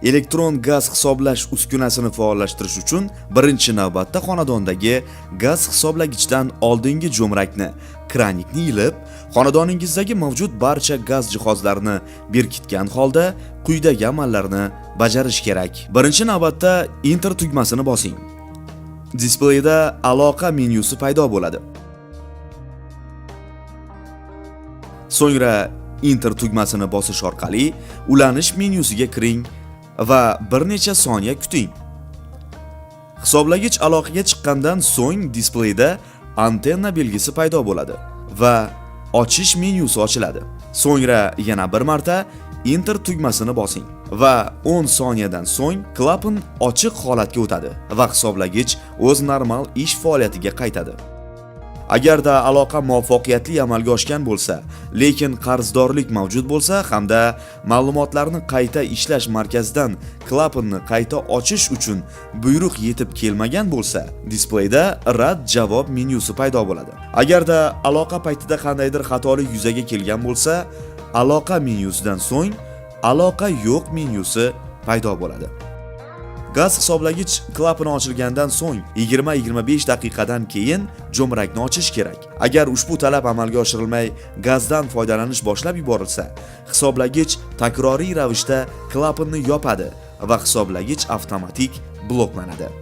Elektron gaz hisoblash uskunasini faollashtirish uchun birinchi navbatda xonadondagi gaz hisoblagichdan oldingi jo'mrakni, kranikni ilib, xonadoningizdagi mavjud barcha gaz jihozlarini berkitgan holda quyidagi amallarni bajarish kerak. Birinchi navbatda Enter tugmasini bosing. Displeyda aloqa menyusi paydo bo'ladi. So'ngra Enter tugmasini bosish orqali ulanish menyusiga kiring va bir necha soniya kuting. Hisoblagich aloqaga chiqqandan so'ng displeyda antenna belgisi paydo bo'ladi va ochish menyusi ochiladi. So'ngra yana bir marta Enter tugmasini bosing va 10 soniyadan so'ng klapan ochiq holatga o'tadi va hisoblagich o'z normal ish faoliyatiga qaytadi. Agarda aloqa muvaffaqiyatli amalga oshgan bo'lsa, lekin qarzdorlik mavjud bo'lsa hamda ma'lumotlarni qayta ishlash markazidan klapanni qayta ochish uchun buyruq yetib kelmagan bo'lsa, displeyda rad javob menyusi paydo bo'ladi. Agarda aloqa paytida qandaydir xatolik yuzaga kelgan bo'lsa, aloqa menyusidan so'ng aloqa yo'q menyusi paydo bo'ladi. Gaz hisoblagich klapani ochilgandan so'ng 20-25 daqiqadan keyin jo'mrakni ochish kerak. Agar ushbu talab amalga oshirilmay gazdan foydalanish boshlab yuborilsa, hisoblagich takroriy ravishda klapanni yopadi va hisoblagich avtomatik bloklanadi.